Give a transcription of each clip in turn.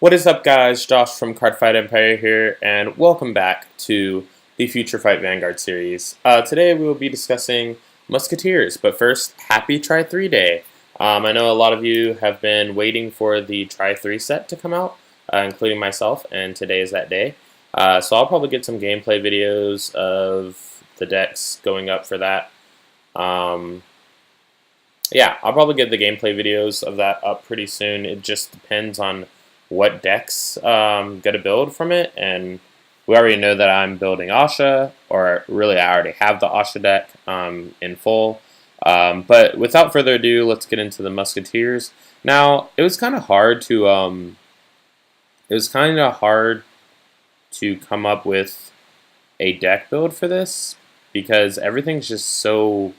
What is up, guys? Josh from Cardfight Empire here, and welcome back to the FutureFight Vanguard series. Today we will be discussing Musketeers, but first, happy Try-3 Day. I know a lot of you have been waiting for the Try-3 set to come out, including myself, and today is that day. So I'll probably get some gameplay videos of the decks going up for that. Yeah, I'll probably get the gameplay videos of that up pretty soon. It just depends on what decks going to build from it, and we already know that I'm building Asha, or really I already have the Asha deck in full. But without further ado, let's get into the Musketeers. Now, it was kind of hard to come up with a deck build for this because everything's just so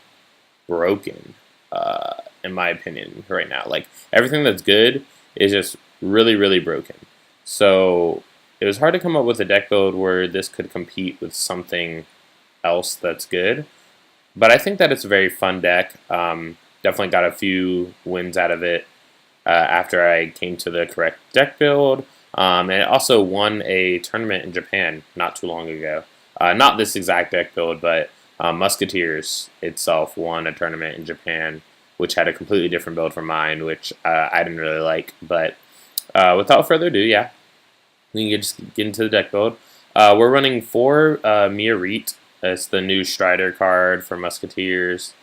broken, in my opinion, right now. Like, everything that's good is just really broken. So it was hard to come up with a deck build where this could compete with something else that's good. But I think that it's a very fun deck. Definitely got a few wins out of it after I came to the correct deck build. And it also won a tournament in Japan not too long ago. Not this exact deck build, but Musketeers itself won a tournament in Japan, which had a completely different build from mine, which I didn't really like. But without further ado, yeah, we can just get into the deck build. We're running 4 Mia Reeta. That's the new Strider card for Musketeers.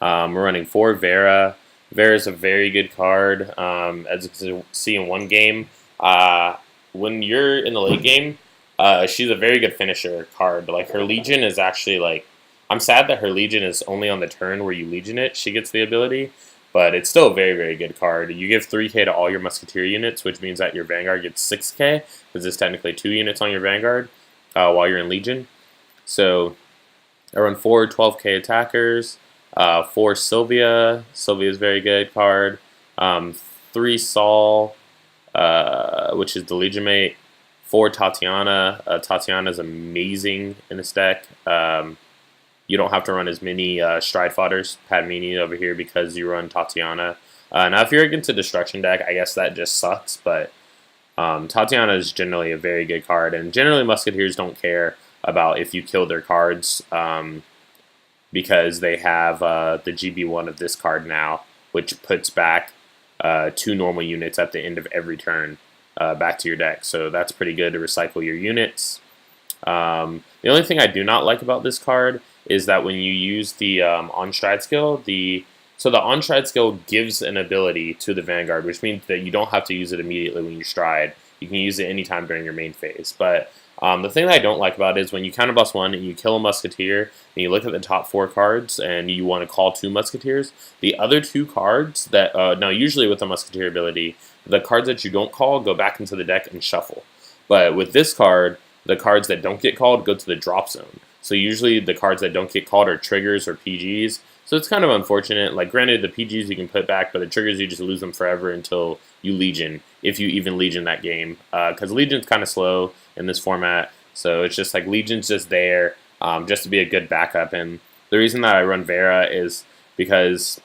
We're running 4 Vera. Vera's a very good card. As you can see in one game, when you're in the late game, she's a very good finisher card. Like, her Legion is actually, like, I'm sad that her Legion is only on the turn where you Legion it. She gets the ability. But it's still a very good card. You give 3k to all your Musketeer units, which means that your Vanguard gets 6k, because it's technically 2 units on your Vanguard while you're in Legion. So I run 4 12k attackers, 4 Sylvia. Sylvia is a very good card. 3 Saul, which is the Legion mate. 4 Tatiana. Tatiana is amazing in this deck. You don't have to run as many Stride Fodders, Padmini over here, because you run Tatiana. Now, if you're against a Destruction deck, I guess that just sucks, but Tatiana is generally a very good card, and generally Musketeers don't care about if you kill their cards because they have the GB01 of this card now, which puts back 2 normal units at the end of every turn back to your deck. So that's pretty good to recycle your units. The only thing I do not like about this card is that when you use the on-stride skill, the on-stride skill gives an ability to the Vanguard, which means that you don't have to use it immediately when you stride. You can use it anytime during your main phase. But the thing that I don't like about it is when you counterblast 1 and you kill a Musketeer, and you look at the top 4 cards and you want to call 2 Musketeers, the other 2 cards that, now usually with the Musketeer ability, the cards that you don't call go back into the deck and shuffle. But with this card, the cards that don't get called go to the drop zone. So usually the cards that don't get called are triggers or PGs. So it's kind of unfortunate. Like, granted, the PGs you can put back, but the triggers you just lose them forever until you Legion, if you even Legion that game. Because Legion's kind of slow in this format. So it's just like Legion's just there just to be a good backup. And the reason that I run Vera is because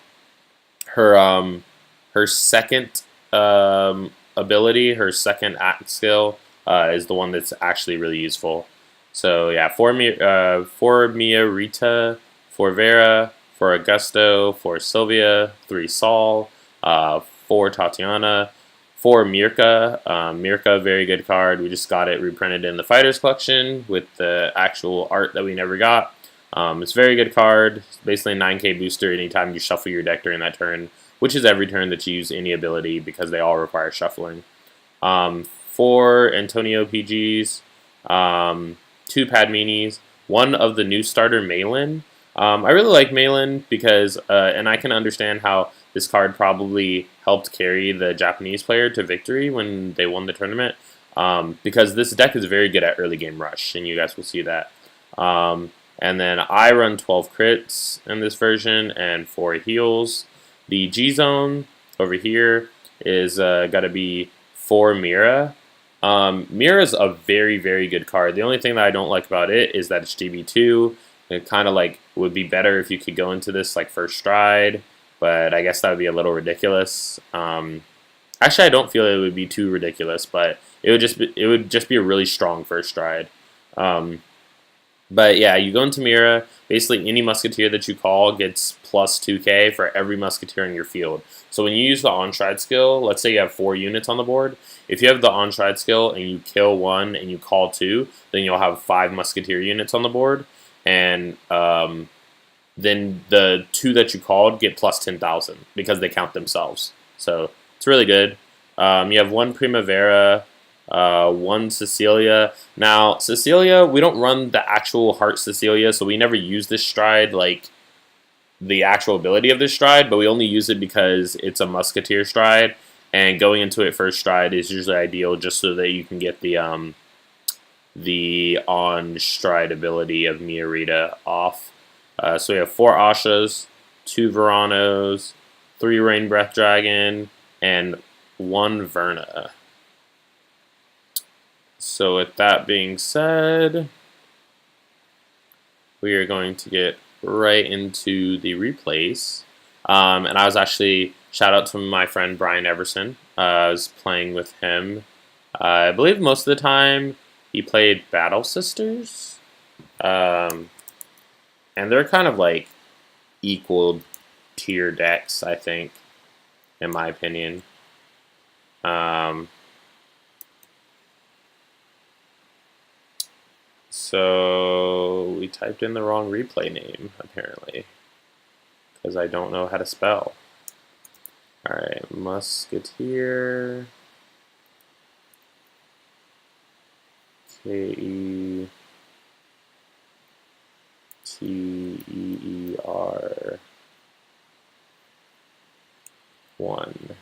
her second ability, her second act skill, is the one that's actually really useful. So yeah, 4 Mia Reeta, 4 Vera, 4 Augusto, 4 Sylvia, 3 Saul, 4 Tatiana, 4 Mirka. Mirka, very good card. We just got it reprinted in the Fighters Collection with the actual art that we never got. It's a very good card. It's basically a 9k booster anytime you shuffle your deck during that turn, which is every turn that you use any ability because they all require shuffling. 4 Antonio PGs, 2 Padminis, 1 of the new starter Malin. I really like Malin because, and I can understand how this card probably helped carry the Japanese player to victory when they won the tournament, because this deck is very good at early game rush, and you guys will see that. And then I run 12 crits in this version and 4 heals. The G-Zone over here is got to be 4 Myra. Myra is a very good card. The only thing that I don't like about it is that it's GB2. It kind of like would be better if you could go into this like first stride, but I guess that would be a little ridiculous. Actually, I don't feel it would be too ridiculous, but it would just be a really strong first stride. Um, but yeah, you go into Myra. Basically, any Musketeer that you call gets plus 2k for every Musketeer in your field. So when you use the on-stride skill, let's say you have 4 units on the board. If you have the on-stride skill and you kill 1 and you call 2, then you'll have 5 Musketeer units on the board. And then the 2 that you called get plus 10,000 because they count themselves. So it's really good. You have 1 Primavera, 1 Cecilia. Now, Cecilia, we don't run the actual Heart Cecilia, so we never use this stride, like the actual ability of this stride, but we only use it because it's a Musketeer stride, and going into it first stride is usually ideal just so that you can get the on-stride ability of Mia Reeta off. So we have 4 Ashas, 2 Veranos, 3 Rain Breath Dragon, and 1 Verna. So with that being said, we are going to get right into the replays. And I was actually, shout out to my friend Brian Everson. I was playing with him. I believe most of the time he played Battle Sisters. And they're kind of like equal tier decks, I think, in my opinion. So we typed in the wrong replay name, apparently, because I don't know how to spell. Alright, Musketeer, Keteer 1.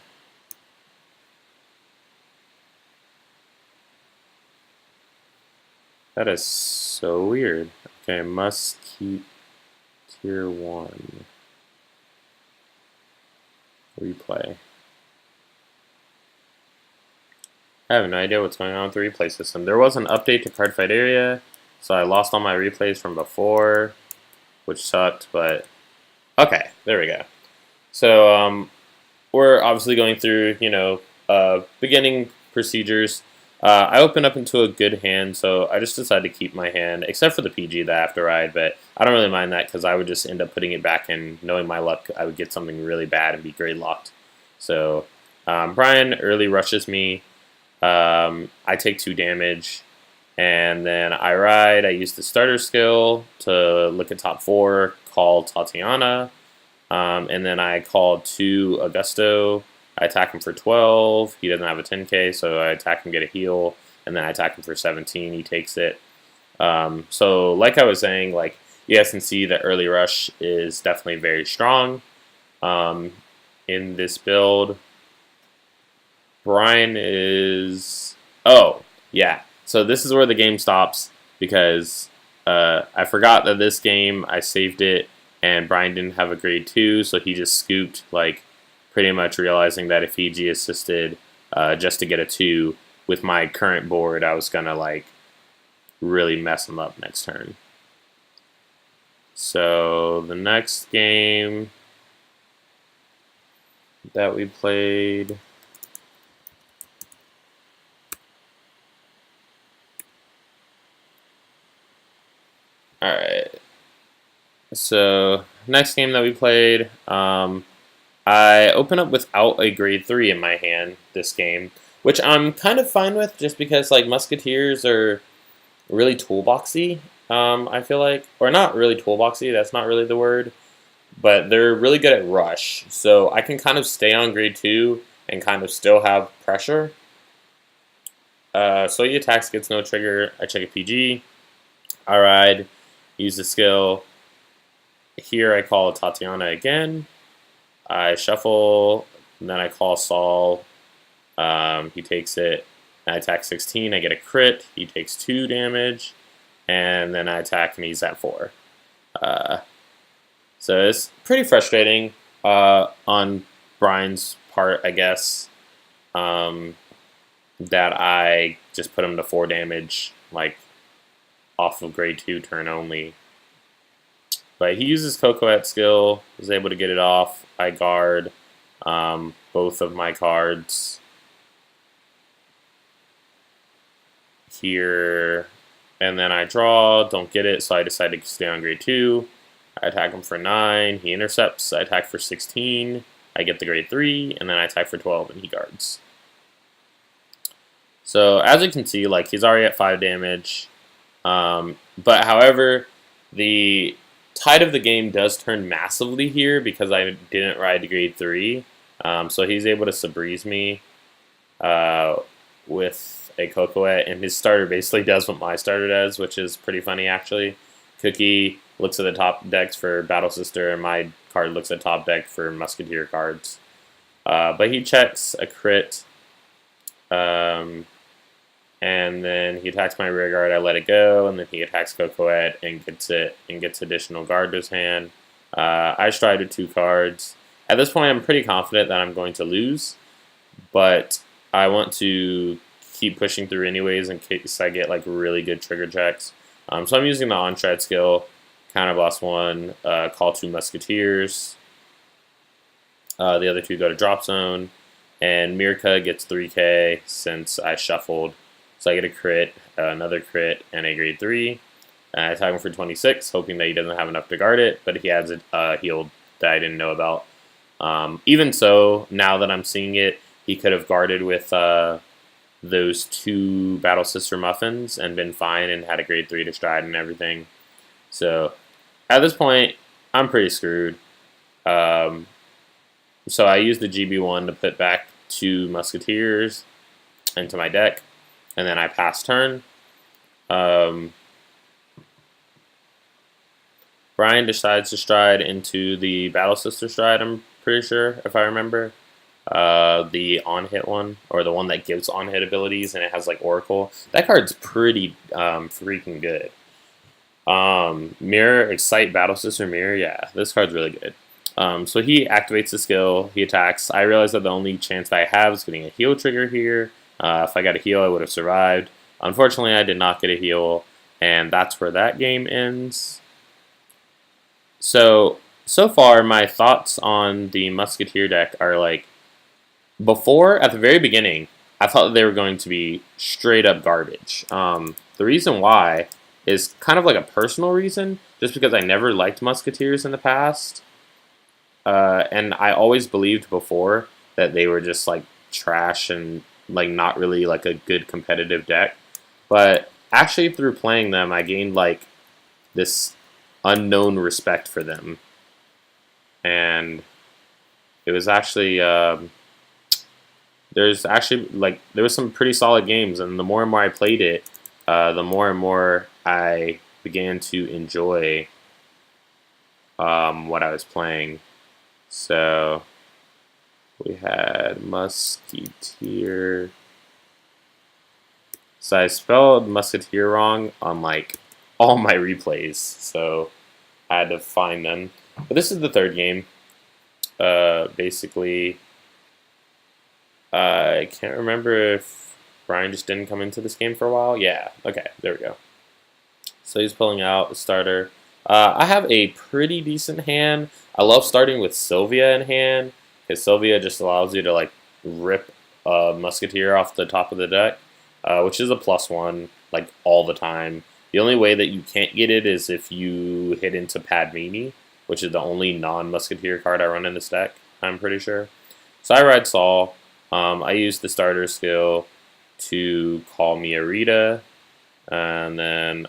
That is so weird. Okay, Musketeer 1. Replay. I have no idea what's going on with the replay system. There was an update to Cardfight area, so I lost all my replays from before, which sucked, but okay, there we go. So we're obviously going through, beginning procedures. I opened up into a good hand, so I just decided to keep my hand, except for the PG that I have to ride, but I don't really mind that because I would just end up putting it back in, knowing my luck, I would get something really bad and be grade locked. So Brian early rushes me. I take 2 damage, and then I ride. I use the starter skill to look at top 4, call Tatiana, and then I call 2 Augusto. I attack him for 12. He doesn't have a 10k, so I attack him, get a heal, and then I attack him for 17. He takes it. So like I was saying, like you guys can see the early rush is definitely very strong in this build. Brian is... Oh, yeah. So this is where the game stops because I forgot that this game, I saved it, and Brian didn't have a grade 2, so he just scooped, like, pretty much realizing that if he G-assisted just to get a 2 with my current board, I was going to, like, really mess him up next turn. So the next game that we played... Alright. So next game that we played... I open up without a grade 3 in my hand this game, which I'm kind of fine with just because like Musketeers are really toolboxy, I feel like. Or not really toolboxy, that's not really the word, but they're really good at rush. So I can kind of stay on grade 2 and kind of still have pressure. So he attacks, gets no trigger. I check a PG. I ride, use the skill. Here I call Tatiana again. I shuffle, and then I call Saul. He takes it, and I attack 16. I get a crit. He takes 2 damage, and then I attack, and he's at 4. So it's pretty frustrating on Brian's part, I guess, that I just put him to 4 damage, like, off of grade 2 turn only. But he uses Cocoette skill, is able to get it off. I guard both of my cards. here, and then I draw, don't get it, so I decide to stay on grade 2. I attack him for 9, he intercepts, I attack for 16, I get the grade 3, and then I attack for 12, and he guards. So as you can see, like, he's already at 5 damage, but however, the tide of the game does turn massively here because I didn't ride to grade 3, so he's able to Sabreeze me with a Cocoette, and his starter basically does what my starter does, which is pretty funny actually. Cookie looks at the top decks for Battle Sister, and my card looks at top deck for Musketeer cards. But he checks a crit, and then he attacks my rear guard, I let it go, and then he attacks Cocoette and gets it, and gets additional guard to his hand. I stride with 2 cards. At this point, I'm pretty confident that I'm going to lose, but I want to keep pushing through anyways in case I get like really good trigger checks. So I'm using the on-shred skill, counterblast 1, call 2 Musketeers. The other 2 go to drop zone, and Myra gets 3k since I shuffled. So I get a crit, another crit, and a grade 3. I attack him for 26, hoping that he doesn't have enough to guard it, but he has a healed that I didn't know about. Even so, now that I'm seeing it, he could have guarded with those 2 Battle Sister Muffins and been fine and had a grade 3 to stride and everything. So at this point, I'm pretty screwed. So I used the GB01 to put back 2 Musketeers into my deck, and then I pass turn. Brian decides to stride into the Battle Sister stride, I'm pretty sure, if I remember. The on-hit one, or the one that gives on-hit abilities, and it has like Oracle. That card's pretty freaking good. Myra, Excite Battle Sister Myra, yeah, this card's really good. So he activates the skill, he attacks. I realize that the only chance that I have is getting a heal trigger here. If I got a heal, I would have survived. Unfortunately, I did not get a heal, and that's where that game ends. So far, my thoughts on the Musketeer deck are like, before, at the very beginning, I thought that they were going to be straight up garbage. The reason why is kind of like a personal reason, just because I never liked Musketeers in the past. And I always believed before that they were just like trash and like not really like a good competitive deck. But actually through playing them, I gained like this unknown respect for them. And it was actually... there was some pretty solid games, and the more and more I played it, the more and more I began to enjoy what I was playing. So we had Musketeer. So I spelled Musketeer wrong on like all my replays, so I had to find them. But this is the third game. Basically, I can't remember if Brian just didn't come into this game for a while. Yeah, okay, there we go. So he's pulling out the starter. I have a pretty decent hand. I love starting with Sylvia in hand, because Sylvia just allows you to like rip a Musketeer off the top of the deck, which is a +1 like all the time. The only way that you can't get it is if you hit into Padmini, which is the only non-Musketeer card I run in this deck, I'm pretty sure. So I ride Saul. I use the starter skill to call Mia Reeta, and then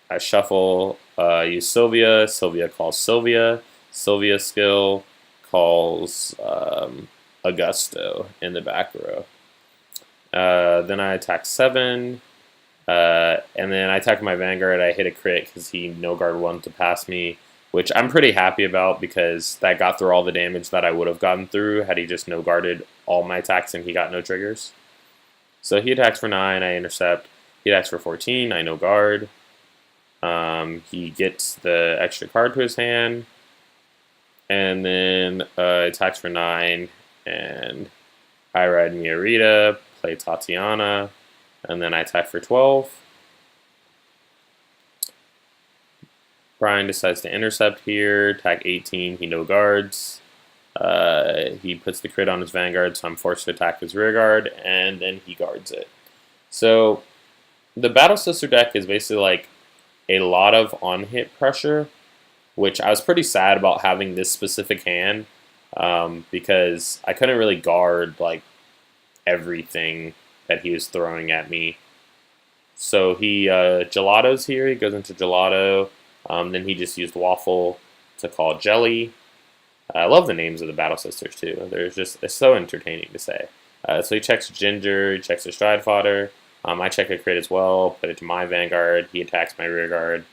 I shuffle, use Sylvia. Sylvia calls Sylvia. Sylvia's skill calls Augusto in the back row. Then I attack 7, and then I attack my Vanguard. I hit a crit because he no-guard 1 to pass me, which I'm pretty happy about because that got through all the damage that I would have gotten through had he just no-guarded all my attacks and he got no triggers. So he attacks for 9, I intercept. He attacks for 14, I no-guard. He gets the extra card to his hand, and then attacks for 9, and I ride Mia Reeta, play Tatiana, and then I attack for 12. Brian decides to intercept here, attack 18, he no guards. He puts the crit on his Vanguard, so I'm forced to attack his rear guard, and then he guards it. So the Battle Sister deck is basically like a lot of on-hit pressure, which I was pretty sad about having this specific hand because I couldn't really guard like everything that he was throwing at me. So he Gelato's here. He goes into Gelato. Then he just used Waffle to call Jelly. I love the names of the Battle Sisters too. It's so entertaining to say. So he checks Ginger. He checks the Stride Fodder. I check a crit as well. Put it to my Vanguard. He attacks my rear guard,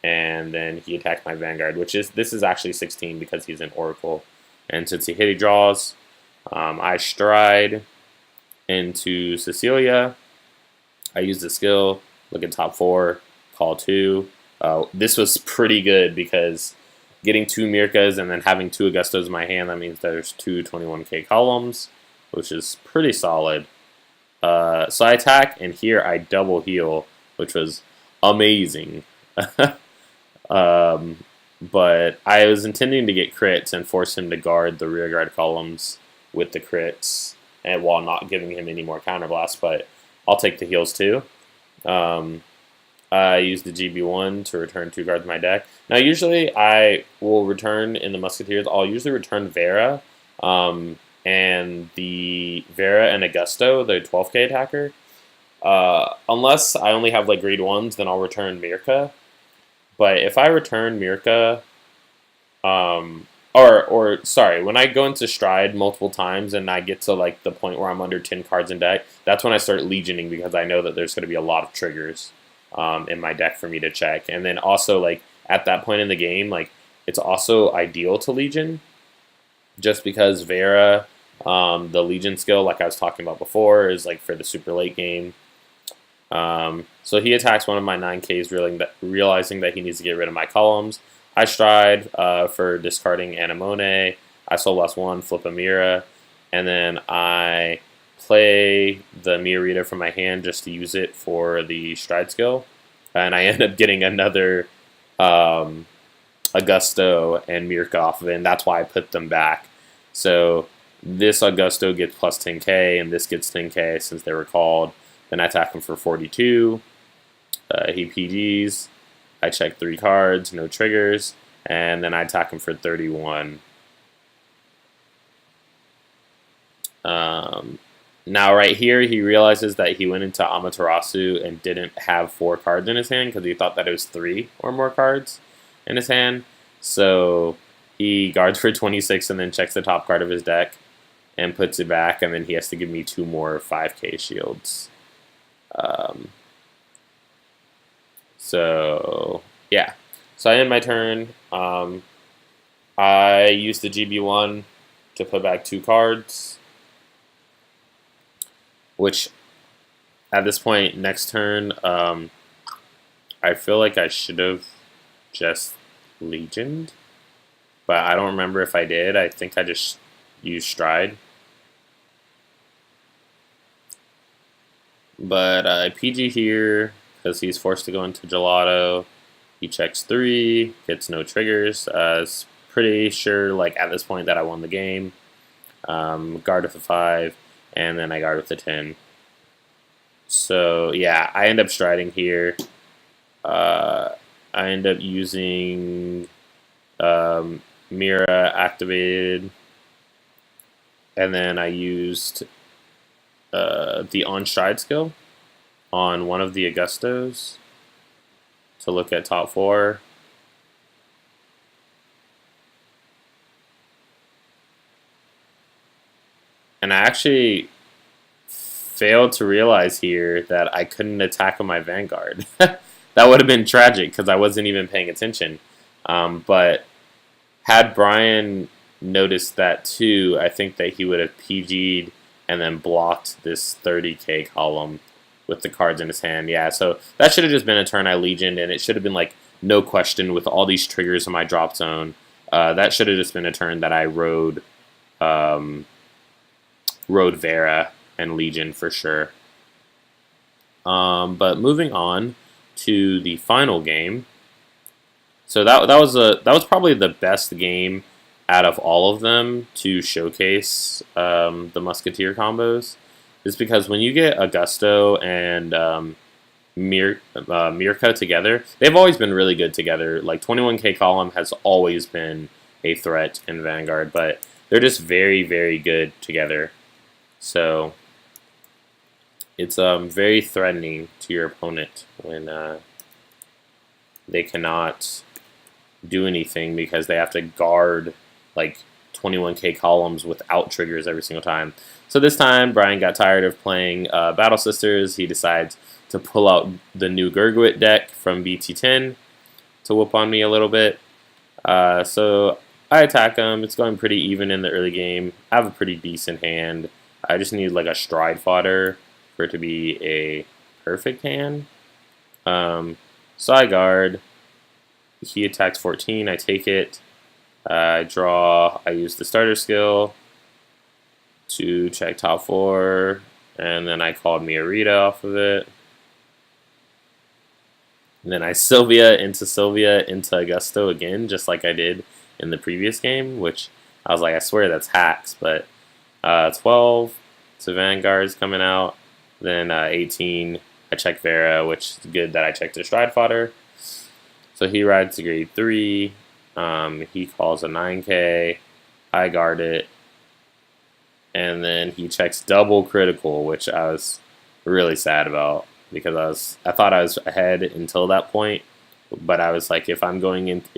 and then he attacks my Vanguard, this is actually 16 because he's an Oracle. And since he hit, he draws. I stride into Cecilia. I use the skill, look at top 4, call 2. This was pretty good because getting 2 Mirkas and then having 2 Augustos in my hand, that means there's 2 21k columns, which is pretty solid. So I attack, and here I double heal, which was amazing. But I was intending to get crits and force him to guard the rear guard columns with the crits, and while not giving him any more counterblast, but I'll take the heals too. I use the GB01 to return 2 cards in my deck. Now usually I will return in the Musketeers, I'll usually return Vera, and the Vera and Augusto, the 12k attacker. Unless I only have like grade 1s, then I'll return Mirka. But if I return Mirka, sorry, when I go into Stride multiple times and I get to like the point where I'm under 10 cards in deck, that's when I start legioning because I know that there's going to be a lot of triggers in my deck for me to check. And then also like at that point in the game, like it's also ideal to legion just because Vera, the legion skill, like I was talking about before, is like for the super late game. So he attacks one of my 9Ks, realizing that he needs to get rid of my columns. I stride for discarding Anemone. I soul blast 1, flip a Myra, and then I play the Mia Reeta from my hand just to use it for the stride skill. And I end up getting another Augusto and Mirka off of it, and that's why I put them back. So this Augusto gets plus 10k, and this gets 10k since they were called. Then I attack him for 42. He PGs. I check 3 cards, no triggers, and then I attack him for 31. Now right here, he realizes that he went into Amaterasu and didn't have 4 cards in his hand because he thought that it was 3 or more cards in his hand. So he guards for 26 and then checks the top card of his deck and puts it back, and then he has to give me 2 more 5k shields. So yeah, so I end my turn. I use the GB1 to put back 2 cards, which at this point next turn, I feel like I should have just legioned, but I don't remember if I did. I think I just used stride. But I PG here because he's forced to go into Gelato. He checks 3, gets no triggers. Is pretty sure, like at this point, that I won the game. Guard with a 5, and then I guard with a 10. So yeah, I end up striding here. I end up using Myra activated, and then I used the on-stride skill on one of the Augustos to look at top 4. And I actually failed to realize here that I couldn't attack on my Vanguard. That would have been tragic because I wasn't even paying attention. But had Brian noticed that too, I think that he would have PG'd and then blocked this 30k column with the cards in his hand. Yeah, so that should have just been a turn I legioned, and it should have been like no question with all these triggers in my drop zone. That should have just been a turn that I rode Vera and Legion for sure. But moving on to the final game. So that was probably the best game out of all of them to showcase the Musketeer combos, is because when you get Augusto and Mirka together. They've always been really good together. Like 21K Column has always been a threat in Vanguard, but they're just very, very good together. So it's very threatening to your opponent when they cannot do anything because they have to guard like 21K columns without triggers every single time. So this time, Brian got tired of playing Battle Sisters. He decides to pull out the new Gurguit deck from BT10 to whoop on me a little bit. So I attack him. It's going pretty even in the early game. I have a pretty decent hand. I just need like a stride fodder for it to be a perfect hand. So I guard. He attacks 14. I take it. I draw. I use the starter skill to check top 4, and then I called Mia Reeta off of it. And then I Sylvia into Augusto again, just like I did in the previous game, which I was like, I swear that's hacks, but 12, so Vanguard's coming out. Then 18, I check Vera, which is good that I checked the stride fodder. So he rides to grade 3. He calls a 9K. I guard it. And then he checks double critical, which I was really sad about because I thought I was ahead until that point. But I was like, if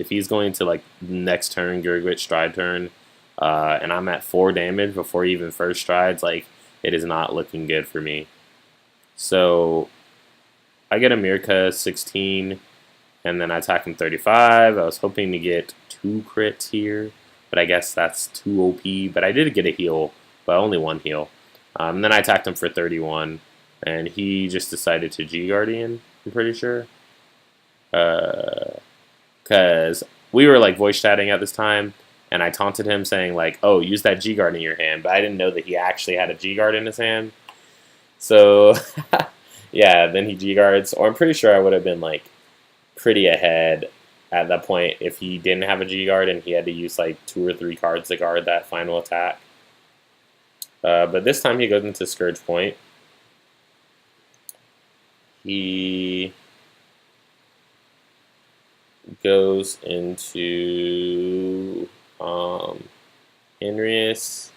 he's going to like next turn, Gurguit stride turn, and I'm at 4 damage before he even first strides, like it is not looking good for me. So I get a Mirka 16, and then I attack him 35. I was hoping to get 2 crits here, but I guess that's too OP. But I did get a heal, but only 1 heal. Then I attacked him for 31, and he just decided to G-Guardian, I'm pretty sure. Because we were like voice chatting at this time, and I taunted him saying like, oh, use that G-Guard in your hand, but I didn't know that he actually had a G-Guard in his hand. So, yeah, then he G-Guards, or I'm pretty sure I would have been like pretty ahead at that point if he didn't have a G-Guard and he had to use like 2 or 3 cards to guard that final attack. But this time he goes into Scourge Point. He goes into Henrius.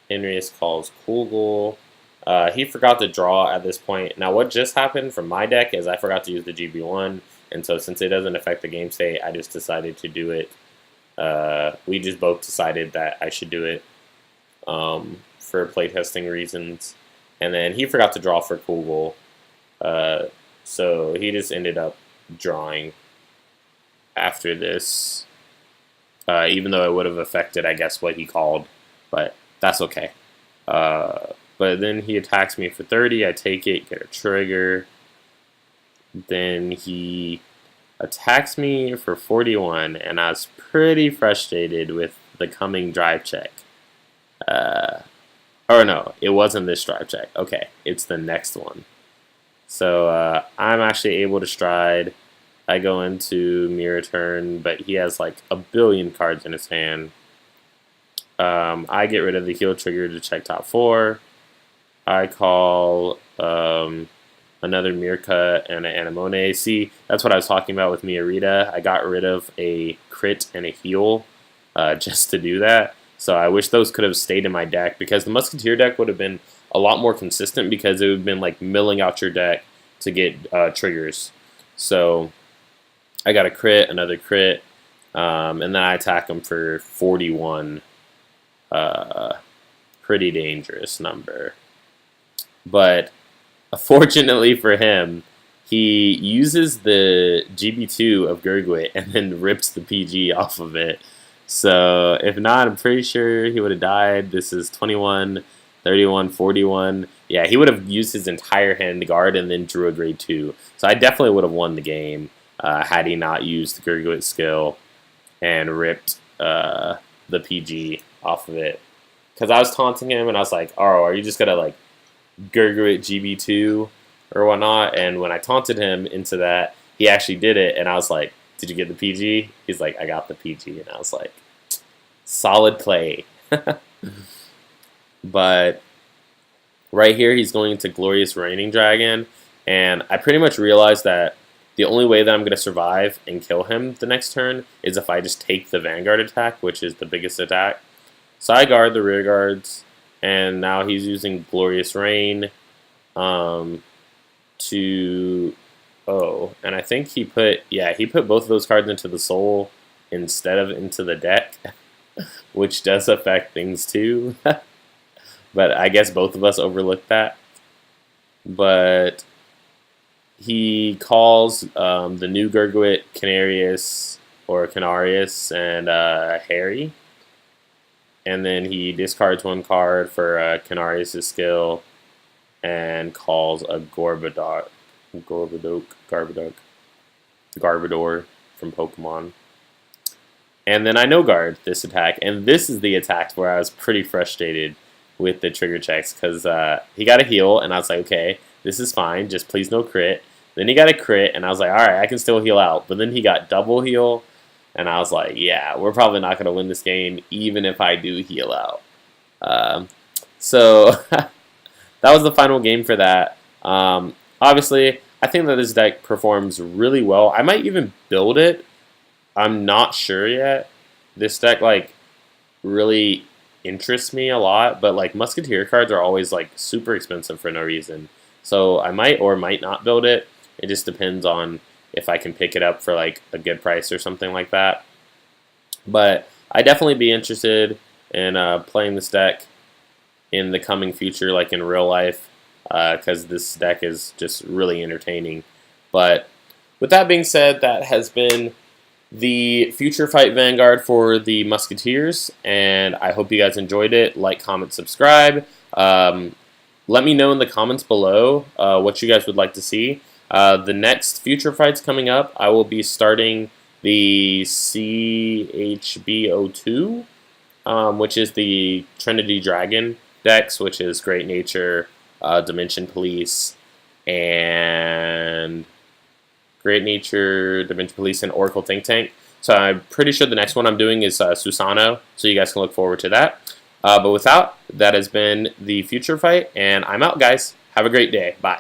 Henrius calls Kugel. He forgot to draw at this point. Now what just happened from my deck is I forgot to use the GB01, and so since it doesn't affect the game state, I just decided to do it. We just both decided that I should do it for playtesting reasons. And then he forgot to draw for Kugel. So he just ended up drawing after this, even though it would have affected, I guess, what he called, but that's okay. But then he attacks me for 30, I take it, get a trigger. Then he attacks me for 41, and I was pretty frustrated with the coming drive check. Or no, it wasn't this drive check. Okay, it's the next one. So I'm actually able to stride. I go into mirror turn, but he has like a billion cards in his hand. I get rid of the heal trigger to check top 4. I call another Mirka and an Anemone. See, that's what I was talking about with Mia Reeta. I got rid of a crit and a heal just to do that. So I wish those could have stayed in my deck, because the Musketeer deck would have been a lot more consistent, because it would have been like milling out your deck to get triggers. So I got a crit, another crit, and then I attack him for 41. Pretty dangerous number. But fortunately for him, he uses the GB2 of Gurguit and then rips the PG off of it. So if not, I'm pretty sure he would have died. This is 21, 31, 41. Yeah, he would have used his entire hand to guard and then drew a grade 2. So I definitely would have won the game had he not used the Gurguit skill and ripped the PG off of it. Because I was taunting him and I was like, oh, are you just going to like Gurguit GB2 or whatnot? And when I taunted him into that, he actually did it, and I was like, did you get the PG? He's like, I got the PG, and I was like, solid play. But right here, he's going into Glorious Reigning Dragon, And I pretty much realized that the only way that I'm going to survive and kill him the next turn is if I just take the Vanguard attack, which is the biggest attack. So I guard the rear guards, and now he's using Glorious Rain to... Oh, and I think he put both of those cards into the soul instead of into the deck, which does affect things too. But I guess both of us overlooked that. But he calls the new Gurguit, Canarius, and Harry. And then he discards one card for Canarius' skill and calls a Garbodor from Pokemon. And then I no-guard this attack, and this is the attack where I was pretty frustrated with the trigger checks, because he got a heal, and I was like, okay, this is fine, just please no crit. Then he got a crit, and I was like, alright, I can still heal out. But then he got double heal, and I was like, yeah, we're probably not going to win this game, even if I do heal out. So that was the final game for that. Obviously, I think that this deck performs really well. I might even build it. I'm not sure yet. This deck, like, really interests me a lot, but, like, Musketeer cards are always, like, super expensive for no reason. So I might or might not build it. It just depends on if I can pick it up for, like, a good price or something like that. But I'd definitely be interested in playing this deck in the coming future, like in real life, because this deck is just really entertaining. But with that being said, that has been the FutureFight Vanguard for the Musketeers, and I hope you guys enjoyed it. Like, comment, subscribe. Let me know in the comments below what you guys would like to see. The next FutureFights coming up, I will be starting the CHB02, which is the Trinity Dragon decks, which is Great Nature, Dimension Police, and Oracle Think Tank. So I'm pretty sure the next one I'm doing is Susano, so you guys can look forward to that. But without, that has been the FutureFight, and I'm out, guys. Have a great day. Bye.